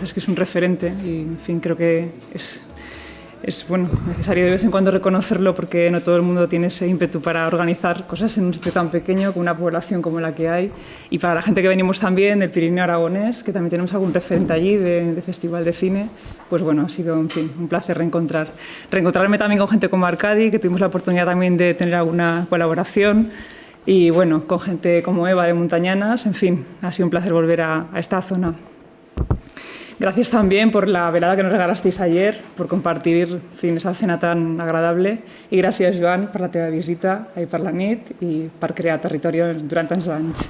verdad es que es un referente y, en fin, creo que es bueno, necesario de vez en cuando reconocerlo porque no todo el mundo tiene ese ímpetu para organizar cosas en un sitio tan pequeño con una población como la que hay. Y para la gente que venimos también del Pirineo Aragonés, que también tenemos algún referente allí de Festival de Cine, pues bueno, ha sido, en fin, un placer reencontrarme también con gente como Arcadi, que tuvimos la oportunidad también de tener alguna colaboración, y bueno, con gente como Eva de Montañanas. En fin, ha sido un placer volver a esta zona. Gracias también por la velada que nos regalasteis ayer, por compartir, en fin, esa cena tan agradable. I gràcies, Joan, per la teva visita i per la nit i per crear territorio durant tants anys.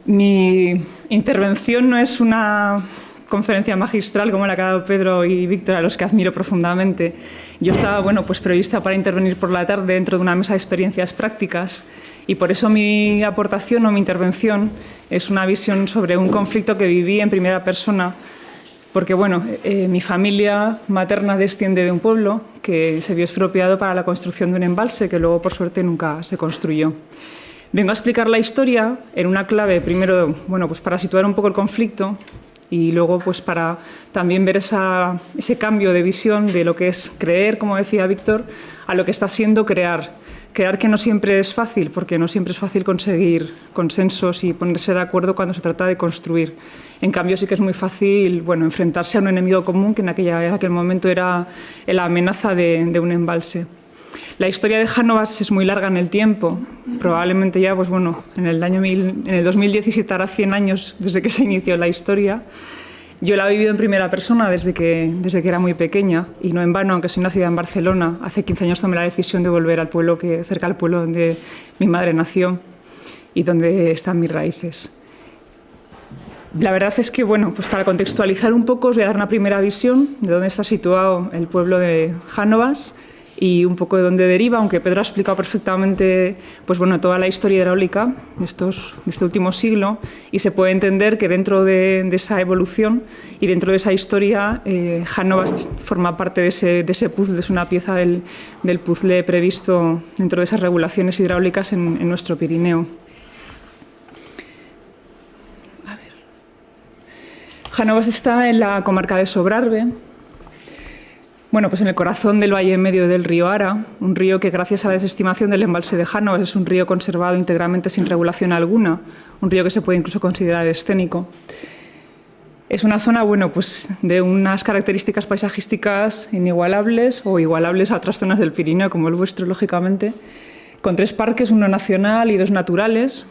Mi intervención no es una conferencia magistral como la que ha dado Pedro y Víctor, a los que admiro profundamente. Yo estaba, bueno, pues prevista para intervenir por la tarde dentro de una mesa de experiencias prácticas y por eso mi aportación o mi intervención es una visión sobre un conflicto que viví en primera persona, porque bueno, mi familia materna desciende de un pueblo que se vio expropiado para la construcción de un embalse que luego, por suerte, nunca se construyó. Vengo a explicar la historia en una clave, primero, bueno, pues para situar un poco el conflicto y luego pues para también ver ese cambio de visión de lo que es creer, como decía Víctor, a lo que está siendo crear. Crear que no siempre es fácil, porque no siempre es fácil conseguir consensos y ponerse de acuerdo cuando se trata de construir. En cambio, sí que es muy fácil, bueno, enfrentarse a un enemigo común, que en aquel momento era la amenaza de un embalse. La historia de Jánovas es muy larga en el tiempo. Probablemente ya, pues bueno, en el 2017 hará 100 años desde que se inició la historia. Yo la he vivido en primera persona desde que era muy pequeña y no en vano, aunque soy nacida en Barcelona. Hace 15 años tomé la decisión de volver al pueblo cerca del pueblo donde mi madre nació y donde están mis raíces. La verdad es que, bueno, pues para contextualizar un poco os voy a dar una primera visión de dónde está situado el pueblo de Jánovas y un poco de dónde deriva, aunque Pedro ha explicado perfectamente pues bueno, toda la historia hidráulica de este último siglo, y se puede entender que dentro de esa evolución y dentro de esa historia, Jánovas forma parte de ese puzzle, es una pieza del puzzle previsto dentro de esas regulaciones hidráulicas en nuestro Pirineo. Jánovas está en la comarca de Sobrarbe. Bueno, pues en el corazón del valle en medio del río Ara, un río que gracias a la desestimación del embalse de Jánovas es un río conservado íntegramente sin regulación alguna, un río que se puede incluso considerar escénico. Es una zona, bueno, pues de unas características paisajísticas inigualables o igualables a otras zonas del Pirineo, como el vuestro, lógicamente, con 3 parques, uno nacional y 2 naturales.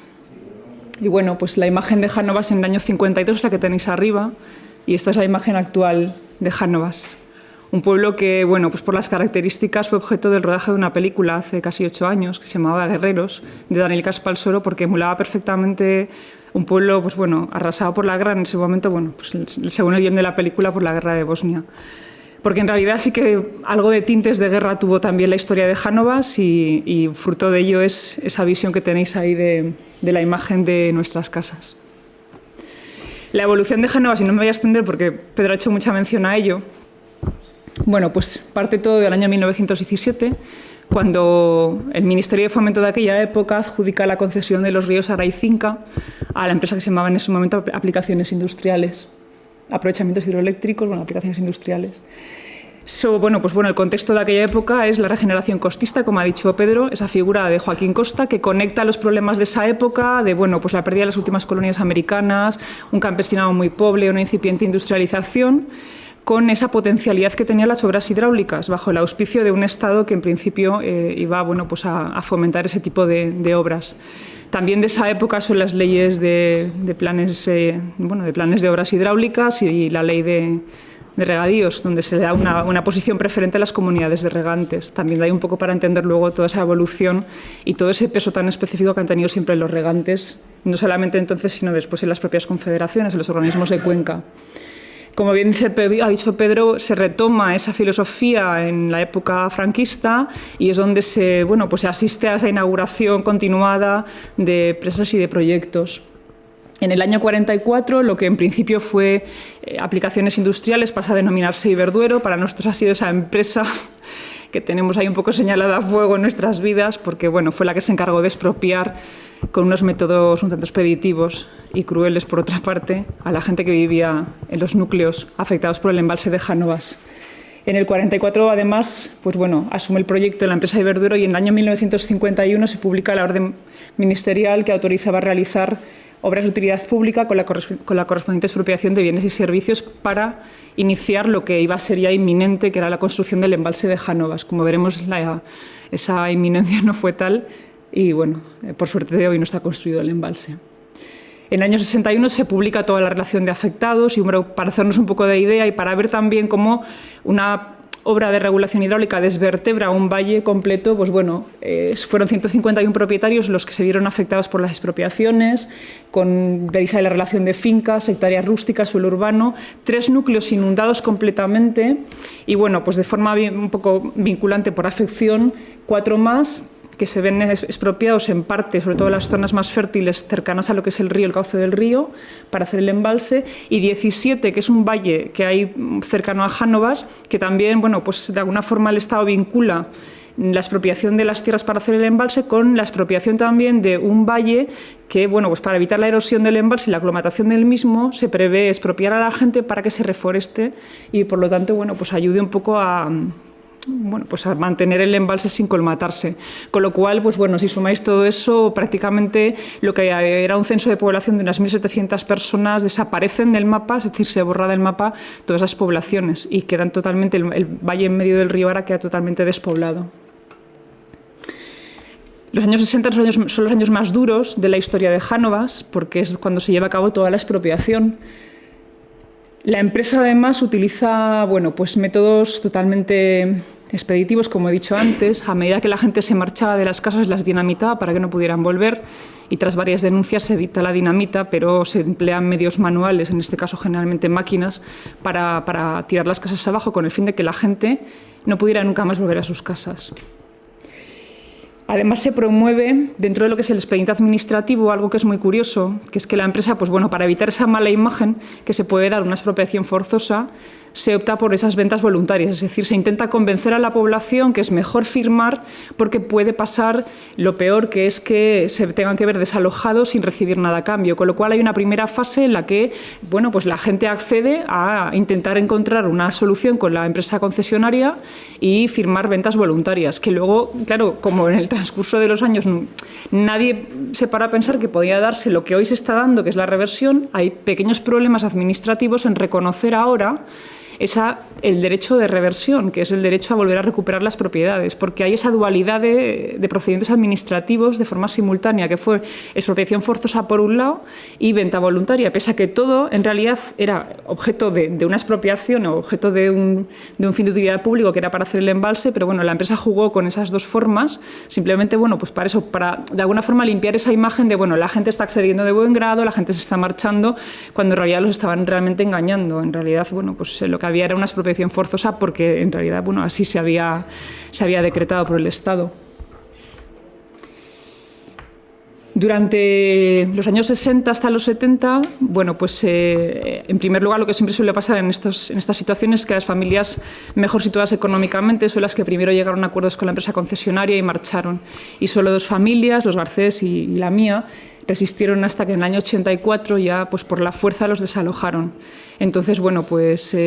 Y bueno, pues la imagen de Jánovas en el año 52 es la que tenéis arriba, y esta es la imagen actual de Jánovas. Un pueblo que, bueno, pues por las características fue objeto del rodaje de una película hace casi 8 años que se llamaba Guerreros, de Daniel Caspal-Soro, porque emulaba perfectamente un pueblo, pues bueno, arrasado por la guerra en ese momento, bueno, pues según el guión de la película, por la guerra de Bosnia. Porque en realidad sí que algo de tintes de guerra tuvo también la historia de Jánovas y fruto de ello es esa visión que tenéis ahí de la imagen de nuestras casas. La evolución de Jánovas, y no me voy a extender porque Pedro ha hecho mucha mención a ello, bueno, pues parte todo del año 1917, cuando el Ministerio de Fomento de aquella época adjudica la concesión de los ríos Ara y Cinca a la empresa que se llamaba en ese momento Aplicaciones Industriales. Aprovechamientos hidroeléctricos, bueno, aplicaciones industriales. Bueno, pues bueno, el contexto de aquella época es la regeneración costista, como ha dicho Pedro, esa figura de Joaquín Costa que conecta los problemas de esa época, de bueno, pues la pérdida de las últimas colonias americanas, un campesinado muy pobre, una incipiente industrialización, con esa potencialidad que tenían las obras hidráulicas, bajo el auspicio de un Estado que en principio iba, bueno, pues a fomentar ese tipo de obras. También de esa época son las leyes de planes de obras hidráulicas y la ley de regadíos, donde se le da una posición preferente a las comunidades de regantes. También da ahí un poco para entender luego toda esa evolución y todo ese peso tan específico que han tenido siempre los regantes, no solamente entonces, sino después en las propias confederaciones, en los organismos de cuenca. Como bien ha dicho Pedro, se retoma esa filosofía en la época franquista y es donde se asiste a esa inauguración continuada de presas y de proyectos. En el año 44, lo que en principio fue Aplicaciones Industriales pasa a denominarse Iberduero. Para nosotros ha sido esa empresa que tenemos ahí un poco señalada a fuego en nuestras vidas, porque bueno, fue la que se encargó de expropiar con unos métodos un tanto expeditivos y crueles, por otra parte, a la gente que vivía en los núcleos afectados por el embalse de Jánovas. En el 44, además, pues bueno, asume el proyecto de la empresa Iberdrola y en el año 1951 se publica la orden ministerial que autorizaba a realizar obras de utilidad pública con la correspondiente expropiación de bienes y servicios para iniciar lo que iba a ser ya inminente, que era la construcción del embalse de Jánovas. Como veremos, esa inminencia no fue tal y, bueno, por suerte de hoy no está construido el embalse. En el año 61 se publica toda la relación de afectados y para hacernos un poco de idea y para ver también cómo una obra de regulación hidráulica desvertebra un valle completo, pues bueno, fueron 151 propietarios los que se vieron afectados por las expropiaciones, veréis ahí la relación de fincas, hectáreas rústicas, suelo urbano, 3 núcleos inundados completamente y bueno, pues de forma un poco vinculante por afección, 4 más que se ven expropiados en parte, sobre todo en las zonas más fértiles cercanas a lo que es el río, el cauce del río, para hacer el embalse, y 17, que es un valle que hay cercano a Jánovas, que también, bueno, pues de alguna forma el Estado vincula la expropiación de las tierras para hacer el embalse con la expropiación también de un valle que, bueno, pues para evitar la erosión del embalse y la aclimatación del mismo, se prevé expropiar a la gente para que se reforeste y, por lo tanto, bueno, pues ayude un poco a mantener el embalse sin colmatarse. Con lo cual, pues bueno, si sumáis todo eso, prácticamente lo que era un censo de población de unas 1.700 personas desaparecen del mapa, es decir, se borra del mapa todas esas poblaciones y quedan totalmente, el valle en medio del río Ara queda totalmente despoblado. Los años 60 son los años más duros de la historia de Jánovas, porque es cuando se lleva a cabo toda la expropiación. La empresa, además, utiliza, bueno, pues métodos totalmente expeditivos, como he dicho antes. A medida que la gente se marchaba de las casas, las dinamitaba para que no pudieran volver y tras varias denuncias se evita la dinamita, pero se emplean medios manuales, en este caso generalmente máquinas, para tirar las casas abajo con el fin de que la gente no pudiera nunca más volver a sus casas. Además, se promueve, dentro de lo que es el expediente administrativo, algo que es muy curioso, que es que la empresa, pues bueno, para evitar esa mala imagen que se puede dar una expropiación forzosa, se opta por esas ventas voluntarias, es decir, se intenta convencer a la población que es mejor firmar porque puede pasar lo peor, que es que se tengan que ver desalojados sin recibir nada a cambio, con lo cual hay una primera fase en la que, bueno, pues la gente accede a intentar encontrar una solución con la empresa concesionaria y firmar ventas voluntarias, que luego, claro, como en el transcurso de los años nadie se para a pensar que podía darse lo que hoy se está dando, que es la reversión, hay pequeños problemas administrativos en reconocer ahora el derecho de reversión, que es el derecho a volver a recuperar las propiedades, porque hay esa dualidad de procedimientos administrativos de forma simultánea, que fue expropiación forzosa por un lado y venta voluntaria, pese a que todo en realidad era objeto de una expropiación o objeto de un fin de utilidad público que era para hacer el embalse, pero bueno, la empresa jugó con esas dos formas, simplemente, bueno, pues para eso, para de alguna forma limpiar esa imagen de, bueno, la gente está accediendo de buen grado, la gente se está marchando, cuando en realidad los estaban realmente engañando. En realidad, bueno, pues lo que había era una expropiación forzosa porque en realidad, bueno, así se había decretado por el Estado. Durante los años 60 hasta los 70, bueno, pues en primer lugar lo que siempre suele pasar en estas situaciones es que las familias mejor situadas económicamente son las que primero llegaron a acuerdos con la empresa concesionaria y marcharon. Y solo 2 familias, los Garcés y la mía, resistieron hasta que en el año 84 ya, pues por la fuerza, los desalojaron. Entonces, bueno, pues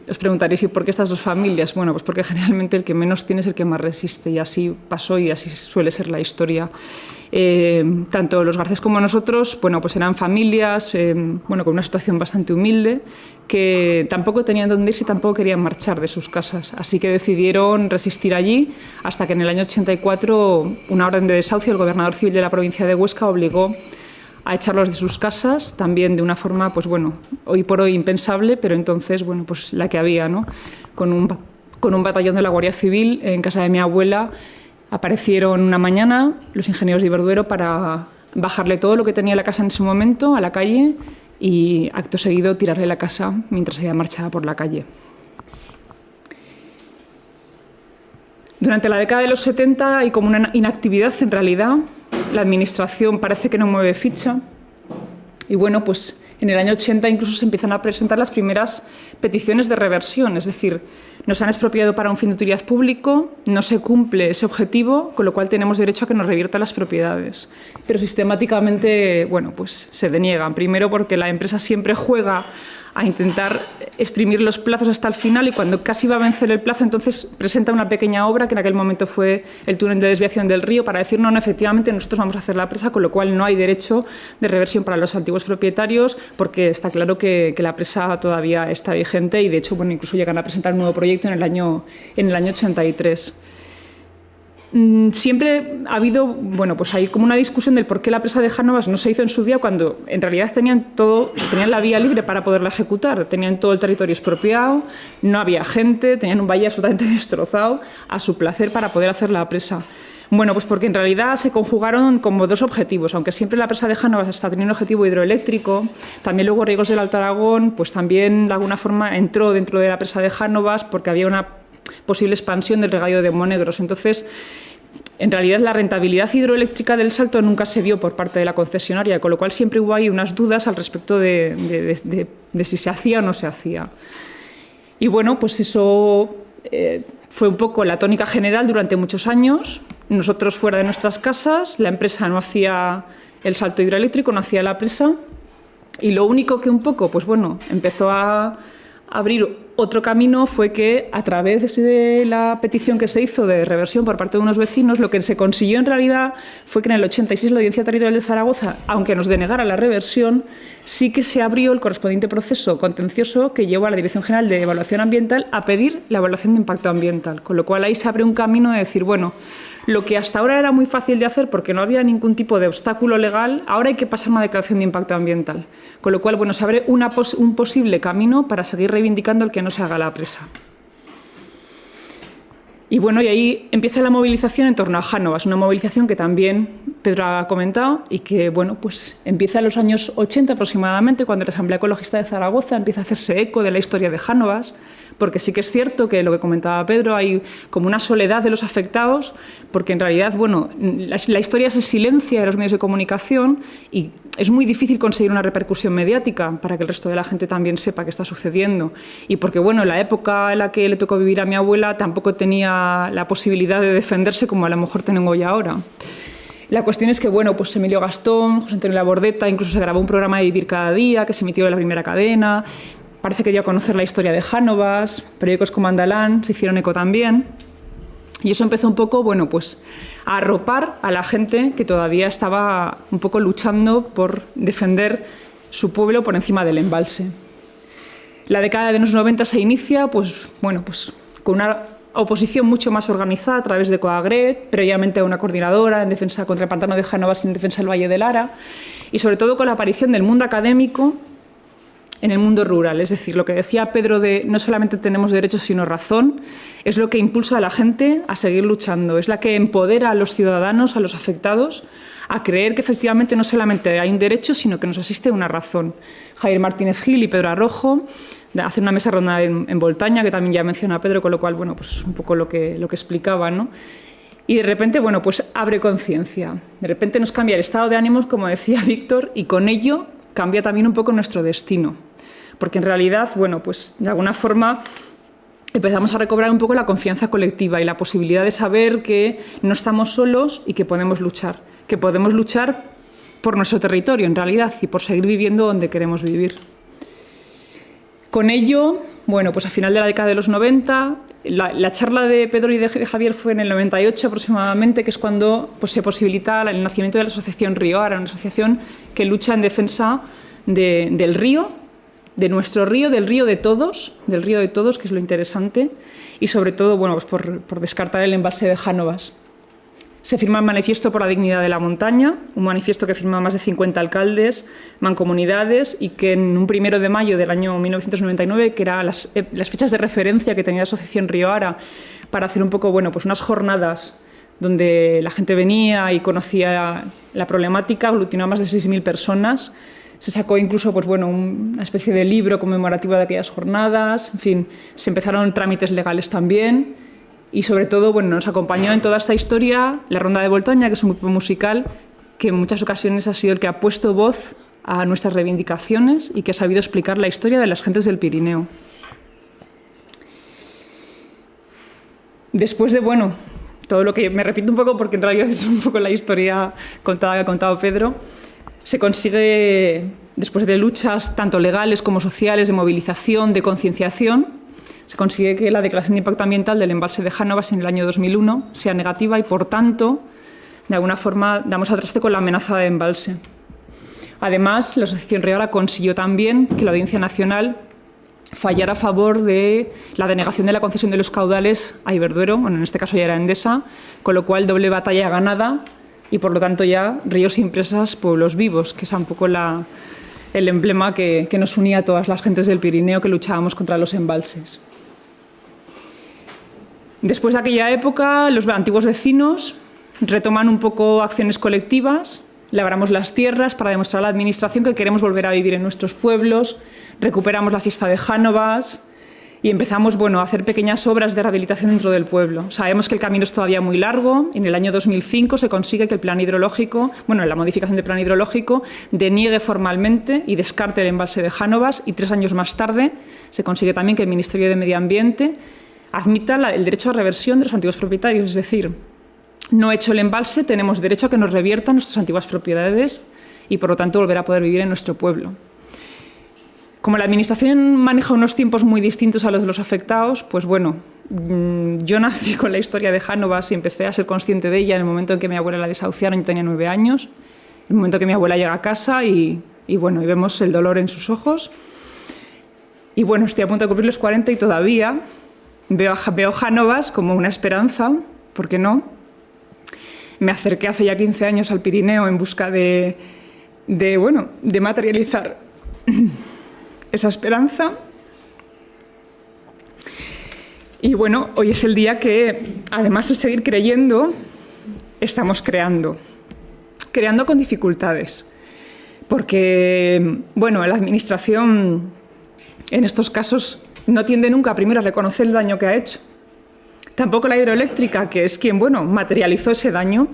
os preguntaréis, ¿y por qué estas 2 familias? Bueno, pues porque generalmente el que menos tiene es el que más resiste, y así pasó y así suele ser la historia. Tanto los Garcés como nosotros, bueno, pues eran familias, bueno, con una situación bastante humilde, que tampoco tenían dónde irse y tampoco querían marchar de sus casas. Así que decidieron resistir allí hasta que en el año 84 una orden de desahucio del gobernador civil de la provincia de Huesca obligó a echarlos de sus casas, también de una forma, pues bueno, hoy por hoy impensable, pero entonces, bueno, pues la que había, ¿no? Con un batallón de la Guardia Civil en casa de mi abuela aparecieron una mañana los ingenieros de Iberdrola para bajarle todo lo que tenía la casa en ese momento a la calle y acto seguido tirarle la casa mientras ella marchaba por la calle. Durante la década de los 70 hay como una inactividad en realidad. La administración parece que no mueve ficha y bueno, pues en el año 80 incluso se empiezan a presentar las primeras peticiones de reversión, es decir, Nos han expropiado para un fin de utilidad público, no se cumple ese objetivo, con lo cual tenemos derecho a que nos reviertan las propiedades. Pero sistemáticamente, bueno, pues se deniegan. Primero porque la empresa siempre juega a intentar exprimir los plazos hasta el final y cuando casi va a vencer el plazo, entonces presenta una pequeña obra, que en aquel momento fue el túnel de desviación del río, para decir, no, efectivamente nosotros vamos a hacer la presa, con lo cual no hay derecho de reversión para los antiguos propietarios, porque está claro que la presa todavía está vigente y, de hecho, bueno, incluso llegan a presentar un nuevo proyecto en el año 83. Siempre ha habido, bueno, pues hay como una discusión del por qué la presa de Jánovas no se hizo en su día, cuando en realidad tenían la vía libre para poderla ejecutar, tenían todo el territorio expropiado, no había gente, tenían un valle absolutamente destrozado a su placer para poder hacer la presa. Bueno, pues porque en realidad se conjugaron como dos objetivos, aunque siempre la presa de Jánovas hasta tenía un objetivo hidroeléctrico, también luego Riegos del Alto Aragón, pues también de alguna forma entró dentro de la presa de Jánovas porque había una posible expansión del regadío de Monegros. Entonces, en realidad la rentabilidad hidroeléctrica del Salto nunca se vio por parte de la concesionaria, con lo cual siempre hubo ahí unas dudas al respecto de si se hacía o no se hacía. Y bueno, pues eso fue un poco la tónica general durante muchos años. Nosotros fuera de nuestras casas, la empresa no hacía el salto hidroeléctrico, no hacía la presa, y lo único que un poco, pues bueno, empezó a abrir otro camino fue que, a través de la petición que se hizo de reversión por parte de unos vecinos, lo que se consiguió en realidad fue que en el 86 la Audiencia Territorial de Zaragoza, aunque nos denegara la reversión, sí que se abrió el correspondiente proceso contencioso que llevó a la Dirección General de Evaluación Ambiental a pedir la evaluación de impacto ambiental. Con lo cual ahí se abre un camino de decir, bueno, lo que hasta ahora era muy fácil de hacer porque no había ningún tipo de obstáculo legal, ahora hay que pasar una declaración de impacto ambiental. Con lo cual, bueno, se abre un posible camino para seguir reivindicando el que no se haga la presa. Y bueno, y ahí empieza la movilización en torno a Jánovas, una movilización que también Pedro ha comentado y que, bueno, pues empieza en los años 80 aproximadamente, cuando la Asamblea Ecologista de Zaragoza empieza a hacerse eco de la historia de Jánovas, porque sí que es cierto que lo que comentaba Pedro, hay como una soledad de los afectados, porque en realidad, bueno, la historia se silencia en los medios de comunicación y es muy difícil conseguir una repercusión mediática para que el resto de la gente también sepa qué está sucediendo. Y porque, bueno, en la época en la que le tocó vivir a mi abuela tampoco tenía la posibilidad de defenderse como a lo mejor tengo yo ahora. La cuestión es que, bueno, pues Emilio Gastón, José Antonio Labordeta, incluso se grabó un programa de Vivir cada día que se emitió en la primera cadena. Parece que dio a conocer la historia de Jánovas, periódicos como Andalán se hicieron eco también. Y eso empezó un poco, bueno, pues a arropar a la gente que todavía estaba un poco luchando por defender su pueblo por encima del embalse. La década de los 90 se inicia, pues, bueno, pues con una oposición mucho más organizada a través de Coagret, previamente a una coordinadora en defensa contra el pantano de Jánovas y en defensa del Valle del Ara, y sobre todo con la aparición del mundo académico en el mundo rural. Es decir, lo que decía Pedro de no solamente tenemos derechos sino razón, es lo que impulsa a la gente a seguir luchando, es la que empodera a los ciudadanos, a los afectados, a creer que efectivamente no solamente hay un derecho, sino que nos asiste una razón. Javier Martínez Gil y Pedro Arrojo hacen una mesa redonda en Voltaña, que también ya menciona Pedro, con lo cual, bueno, pues un poco lo que explicaban, ¿no? Y de repente, bueno, pues abre conciencia. De repente nos cambia el estado de ánimos, como decía Víctor, y con ello cambia también un poco nuestro destino. Porque en realidad, bueno, pues de alguna forma empezamos a recobrar un poco la confianza colectiva y la posibilidad de saber que no estamos solos y que podemos luchar por nuestro territorio en realidad y por seguir viviendo donde queremos vivir. Con ello, bueno, pues a final de la década de los 90, la charla de Pedro y de Javier fue en el 98 aproximadamente, que es cuando pues, se posibilita el nacimiento de la asociación Río Ara, una asociación que lucha en defensa del río, de nuestro río, del río de todos, que es lo interesante, y sobre todo, bueno, pues por descartar el embalse de Jánovas. Se firma el Manifiesto por la Dignidad de la Montaña, un manifiesto que firman más de 50 alcaldes, mancomunidades, y que en un 1 de mayo del año 1999, que eran las fechas de referencia que tenía la Asociación Río Ara, para hacer un poco, bueno, pues unas jornadas donde la gente venía y conocía la problemática, aglutinó a más de 6.000 personas. Se sacó incluso, pues bueno, una especie de libro conmemorativo de aquellas jornadas. En fin, se empezaron trámites legales también. Y sobre todo, bueno, nos acompañó en toda esta historia la Ronda de Voltaña, que es un grupo musical que en muchas ocasiones ha sido el que ha puesto voz a nuestras reivindicaciones y que ha sabido explicar la historia de las gentes del Pirineo. Después de, bueno, todo lo que me repito un poco porque en realidad es un poco la historia contada que ha contado Pedro, se consigue, después de luchas tanto legales como sociales, de movilización, de concienciación, se consigue que la declaración de impacto ambiental del embalse de Jánovas en el año 2001 sea negativa y, por tanto, de alguna forma damos al traste con la amenaza de embalse. Además, la Asociación Río Ara consiguió también que la Audiencia Nacional fallara a favor de la denegación de la concesión de los caudales a Iberduero, bueno, en este caso ya era Endesa, con lo cual doble batalla ganada y, por lo tanto, ya ríos sin presas, pueblos vivos, que es un poco el emblema que nos unía a todas las gentes del Pirineo que luchábamos contra los embalses. Después de aquella época, los antiguos vecinos retoman un poco acciones colectivas, labramos las tierras para demostrar a la Administración que queremos volver a vivir en nuestros pueblos, recuperamos la fiesta de Jánovas y empezamos, bueno, a hacer pequeñas obras de rehabilitación dentro del pueblo. Sabemos que el camino es todavía muy largo. En el año 2005 se consigue que el plan hidrológico, bueno, la modificación del plan hidrológico, deniegue formalmente y descarte el embalse de Jánovas, y 3 años más tarde se consigue también que el Ministerio de Medio Ambiente admita el derecho a reversión de los antiguos propietarios, es decir, no hecho el embalse, tenemos derecho a que nos reviertan nuestras antiguas propiedades y, por lo tanto, volver a poder vivir en nuestro pueblo. Como la Administración maneja unos tiempos muy distintos a los de los afectados, pues bueno, yo nací con la historia de Jánovas y empecé a ser consciente de ella en el momento en que mi abuela la desahuciaron. Yo tenía 9 años, en el momento en que mi abuela llega a casa y bueno, y vemos el dolor en sus ojos. Y bueno, estoy a punto de cumplir los 40 y todavía veo Jánovas como una esperanza, ¿por qué no? Me acerqué hace ya 15 años al Pirineo en busca de materializar esa esperanza. Y bueno, hoy es el día que, además de seguir creyendo, estamos creando con dificultades. Porque, bueno, la Administración en estos casos no tiende nunca primero a reconocer el daño que ha hecho. Tampoco la hidroeléctrica, que es quien, bueno, materializó ese daño.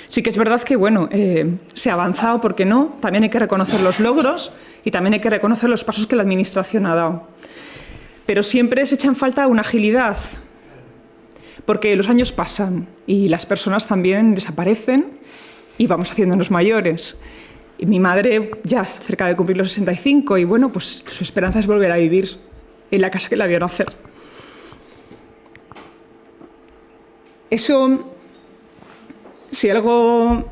Sí que es verdad que, bueno, se ha avanzado, ¿por qué no? También hay que reconocer los logros y también hay que reconocer los pasos que la Administración ha dado. Pero siempre se echa en falta una agilidad, porque los años pasan y las personas también desaparecen y vamos haciéndonos mayores. Y mi madre ya está cerca de cumplir los 65 y, bueno, pues su esperanza es volver a vivir en la casa que la vieron hacer. Eso, si algo...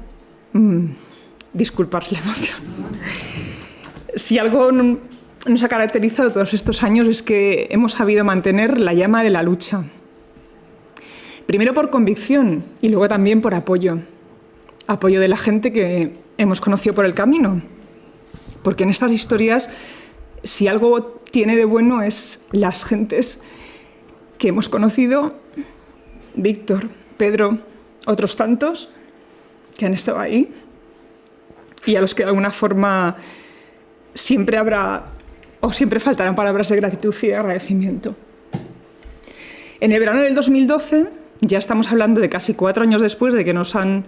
disculpad la emoción. Si algo nos ha caracterizado todos estos años es que hemos sabido mantener la llama de la lucha. Primero por convicción y luego también por apoyo. Apoyo de la gente que hemos conocido por el camino. Porque en estas historias, si algo tiene de bueno es las gentes que hemos conocido, Víctor, Pedro, otros tantos que han estado ahí y a los que de alguna forma siempre habrá o siempre faltarán palabras de gratitud y de agradecimiento. En el verano del 2012, ya estamos hablando de casi 4 años después de que nos han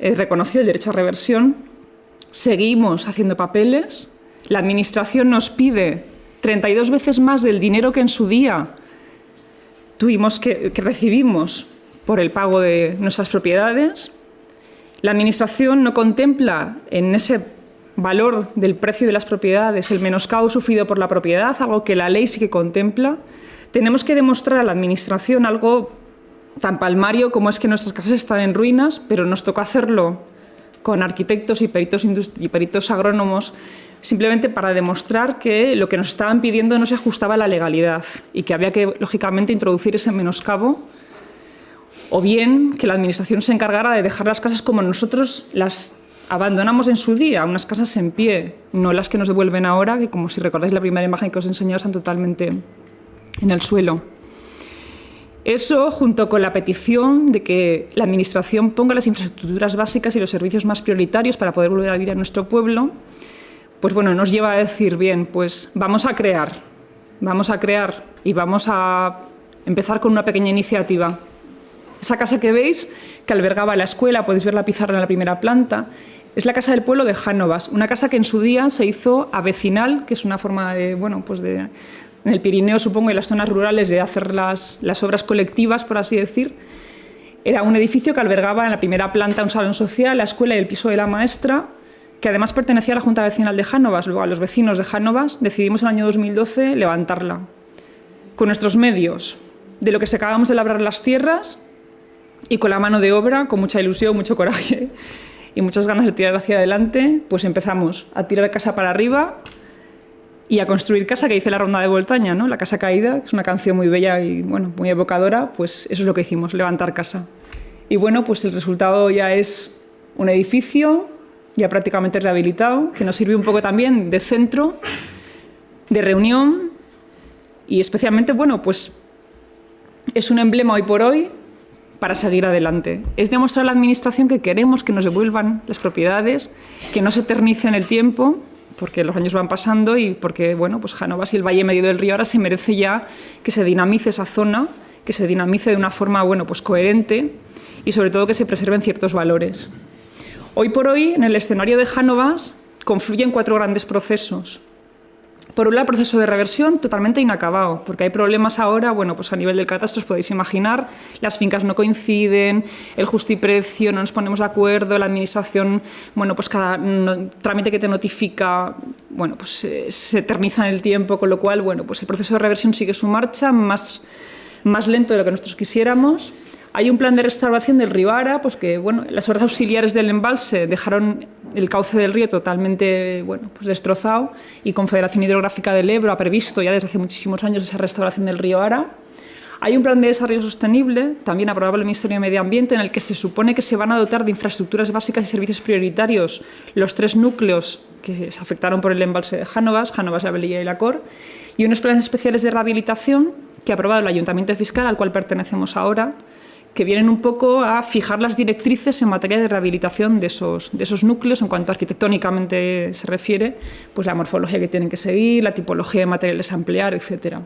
reconocido el derecho a reversión, seguimos haciendo papeles, la Administración nos pide 32 veces más del dinero que en su día que recibimos por el pago de nuestras propiedades. La Administración no contempla en ese valor del precio de las propiedades el menoscabo sufrido por la propiedad, algo que la ley sí que contempla. Tenemos que demostrar a la Administración algo tan palmario como es que nuestras casas están en ruinas, pero nos tocó hacerlo con arquitectos y peritos agrónomos, simplemente para demostrar que lo que nos estaban pidiendo no se ajustaba a la legalidad y que había que, lógicamente, introducir ese menoscabo, o bien que la Administración se encargara de dejar las casas como nosotros las abandonamos en su día, unas casas en pie, no las que nos devuelven ahora, que, como si recordáis la primera imagen que os he enseñado, están totalmente en el suelo. Eso, junto con la petición de que la Administración ponga las infraestructuras básicas y los servicios más prioritarios para poder volver a vivir en nuestro pueblo, pues bueno, nos lleva a decir, bien, pues vamos a crear y vamos a empezar con una pequeña iniciativa. Esa casa que veis, que albergaba la escuela, podéis ver la pizarra en la primera planta, es la Casa del Pueblo de Jánovas, una casa que en su día se hizo a vecinal, que es una forma de, bueno, pues de en el Pirineo, supongo, en las zonas rurales, de hacer las obras colectivas, por así decir. Era un edificio que albergaba en la primera planta un salón social, la escuela y el piso de la maestra, que además pertenecía a la Junta Vecinal de Jánovas. Luego, a los vecinos de Jánovas decidimos en el año 2012 levantarla. Con nuestros medios, de lo que sacábamos de labrar las tierras y con la mano de obra, con mucha ilusión, mucho coraje y muchas ganas de tirar hacia adelante, pues empezamos a tirar casa para arriba y a construir casa, que dice la Ronda de Voltaña, ¿no? La casa caída, que es una canción muy bella y bueno, muy evocadora, pues eso es lo que hicimos, levantar casa. Y bueno, pues el resultado ya es un edificio ya prácticamente rehabilitado, que nos sirve un poco también de centro, de reunión y especialmente, bueno, pues es un emblema hoy por hoy para seguir adelante. Es demostrar a la Administración que queremos que nos devuelvan las propiedades, que no se eternice en el tiempo, porque los años van pasando y porque, bueno, pues Jánovas y el Valle Medio del Río ahora se merece ya que se dinamice esa zona, que se dinamice de una forma, bueno, pues coherente y sobre todo que se preserven ciertos valores. Hoy por hoy, en el escenario de Jánovas, confluyen 4 grandes procesos. Por un lado, el proceso de reversión totalmente inacabado, porque hay problemas ahora, bueno, pues a nivel del catastro os podéis imaginar, las fincas no coinciden, el justiprecio, no nos ponemos de acuerdo, la administración, bueno, pues cada trámite que te notifica, bueno, pues se eterniza en el tiempo, con lo cual, bueno, pues el proceso de reversión sigue su marcha, más lento de lo que nosotros quisiéramos. Hay un plan de restauración del río Ara, pues que, bueno, las obras auxiliares del embalse dejaron el cauce del río totalmente, bueno, pues destrozado, y Confederación Hidrográfica del Ebro ha previsto ya desde hace muchísimos años esa restauración del río Ara. Hay un plan de desarrollo sostenible, también aprobado por el Ministerio de Medio Ambiente, en el que se supone que se van a dotar de infraestructuras básicas y servicios prioritarios los 3 núcleos que se afectaron por el embalse de Jánovas, la Velilla y la Cor, y unos planes especiales de rehabilitación que ha aprobado el Ayuntamiento Fiscal, al cual pertenecemos ahora, que vienen un poco a fijar las directrices en materia de rehabilitación de esos núcleos en cuanto arquitectónicamente se refiere, pues la morfología que tienen que seguir, la tipología de materiales a emplear, etc.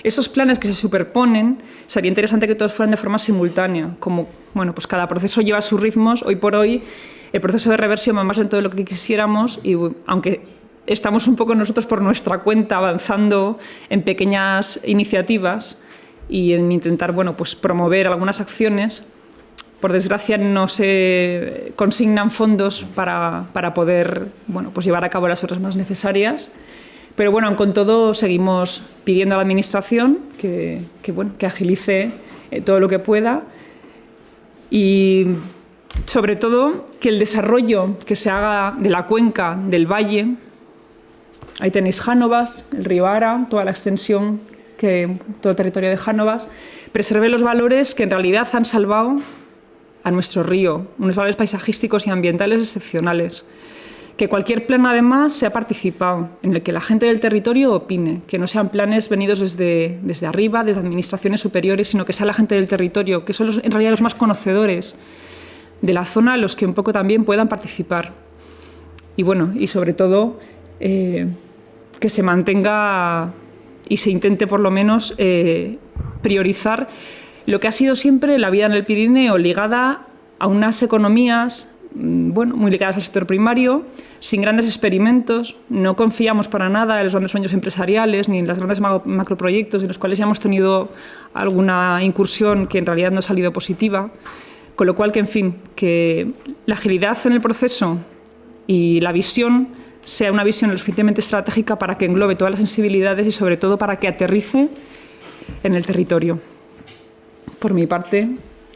Esos planes que se superponen, sería interesante que todos fueran de forma simultánea, como, bueno, pues cada proceso lleva sus ritmos. Hoy por hoy el proceso de reversión va más lento de lo que quisiéramos y aunque estamos un poco nosotros por nuestra cuenta avanzando en pequeñas iniciativas y en intentar, bueno, pues promover algunas acciones, por desgracia no se consignan fondos para poder, bueno, pues llevar a cabo las obras más necesarias. Pero bueno, con todo seguimos pidiendo a la Administración que agilice todo lo que pueda y sobre todo que el desarrollo que se haga de la cuenca del valle, ahí tenéis Jánovas, el río Ara, toda la extensión, todo el territorio de Jánovas, preserve los valores que en realidad han salvado a nuestro río, unos valores paisajísticos y ambientales excepcionales. Que cualquier plan, además, sea participado, en el que la gente del territorio opine, que no sean planes venidos desde arriba, desde administraciones superiores, sino que sea la gente del territorio, que son en realidad los más conocedores de la zona, los que un poco también puedan participar. Y bueno, y sobre todo, que se mantenga y se intente por lo menos priorizar lo que ha sido siempre la vida en el Pirineo, ligada a unas economías, bueno, muy ligadas al sector primario, sin grandes experimentos. No confiamos para nada en los grandes sueños empresariales ni en los grandes macroproyectos en los cuales ya hemos tenido alguna incursión que en realidad no ha salido positiva. Con lo cual, que en fin, que la agilidad en el proceso y la visión sea una visión lo suficientemente estratégica para que englobe todas las sensibilidades y sobre todo para que aterrice en el territorio. Por mi parte,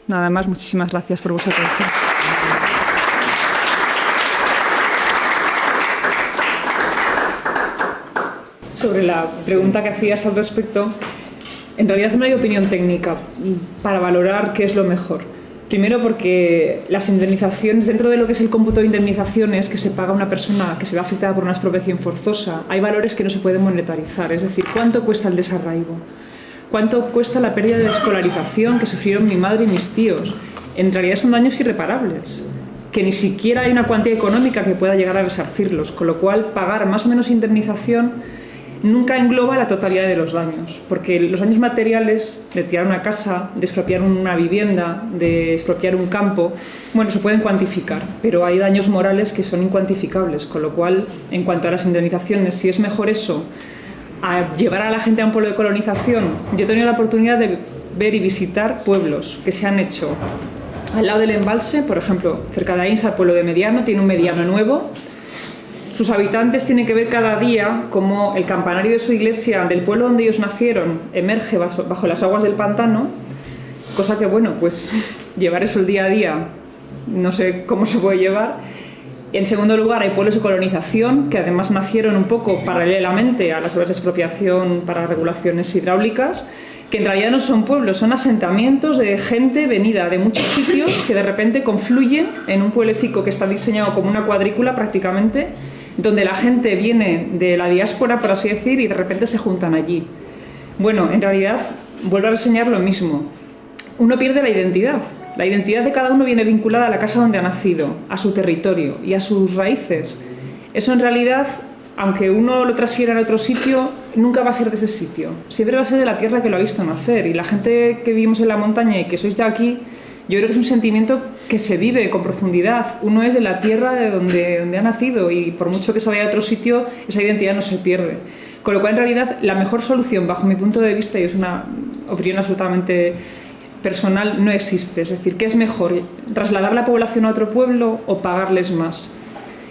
nada más. Muchísimas gracias por vuestra atención. Sobre la pregunta que hacías al respecto, en realidad no hay opinión técnica para valorar qué es lo mejor. Primero porque las indemnizaciones, dentro de lo que es el cómputo de indemnizaciones que se paga a una persona que se ve afectada por una expropiación forzosa, hay valores que no se pueden monetarizar. Es decir, ¿cuánto cuesta el desarraigo? ¿Cuánto cuesta la pérdida de escolarización que sufrieron mi madre y mis tíos? En realidad son daños irreparables, que ni siquiera hay una cuantía económica que pueda llegar a resarcirlos, con lo cual pagar más o menos indemnización nunca engloba la totalidad de los daños, porque los daños materiales de tirar una casa, de expropiar una vivienda, de expropiar un campo, bueno, se pueden cuantificar, pero hay daños morales que son incuantificables, con lo cual, en cuanto a las indemnizaciones, si es mejor eso a llevar a la gente a un pueblo de colonización. Yo he tenido la oportunidad de ver y visitar pueblos que se han hecho al lado del embalse, por ejemplo, cerca de Aínsa, el pueblo de Mediano, tiene un mediano nuevo. Sus habitantes tienen que ver cada día cómo el campanario de su iglesia del pueblo donde ellos nacieron emerge bajo las aguas del pantano, cosa que, bueno, pues llevar eso el día a día, no sé cómo se puede llevar. En segundo lugar, hay pueblos de colonización que además nacieron un poco paralelamente a las obras de expropiación para regulaciones hidráulicas, que en realidad no son pueblos, son asentamientos de gente venida de muchos sitios que de repente confluyen en un pueblecico que está diseñado como una cuadrícula prácticamente, donde la gente viene de la diáspora, por así decir, y de repente se juntan allí. Bueno, en realidad, vuelvo a reseñar lo mismo. Uno pierde la identidad. La identidad de cada uno viene vinculada a la casa donde ha nacido, a su territorio y a sus raíces. Eso en realidad, aunque uno lo transfiera a otro sitio, nunca va a ser de ese sitio. Siempre va a ser de la tierra que lo ha visto nacer. Y la gente que vivimos en la montaña y que sois de aquí, yo creo que es un sentimiento que se vive con profundidad. Uno es de la tierra de donde ha nacido y por mucho que se vaya a otro sitio, esa identidad no se pierde. Con lo cual, en realidad, la mejor solución, bajo mi punto de vista, y es una opinión absolutamente personal, no existe. Es decir, ¿qué es mejor? ¿Trasladar la población a otro pueblo o pagarles más?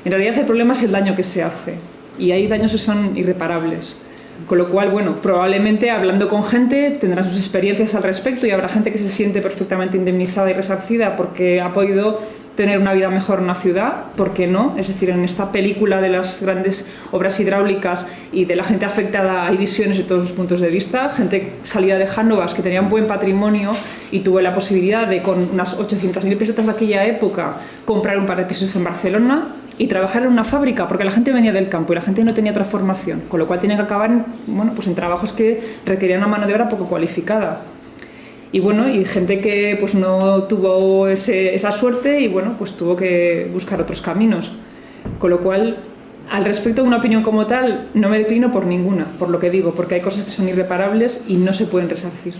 En realidad el problema es el daño que se hace y hay daños que son irreparables. Con lo cual, bueno, probablemente hablando con gente tendrán sus experiencias al respecto y habrá gente que se siente perfectamente indemnizada y resarcida porque ha podido tener una vida mejor en una ciudad, ¿por qué no? Es decir, en esta película de las grandes obras hidráulicas y de la gente afectada hay visiones de todos los puntos de vista, gente salida de Jánovas que tenía un buen patrimonio y tuvo la posibilidad de, con unas 800.000 pesetas de aquella época, comprar un par de pisos en Barcelona y trabajar en una fábrica, porque la gente venía del campo y la gente no tenía otra formación, con lo cual tenía que acabar en trabajos que requerían una mano de obra poco cualificada. Y bueno, y gente que pues no tuvo esa suerte y bueno, pues tuvo que buscar otros caminos. Con lo cual, al respecto de una opinión como tal, no me declino por ninguna, por lo que digo, porque hay cosas que son irreparables y no se pueden resarcir.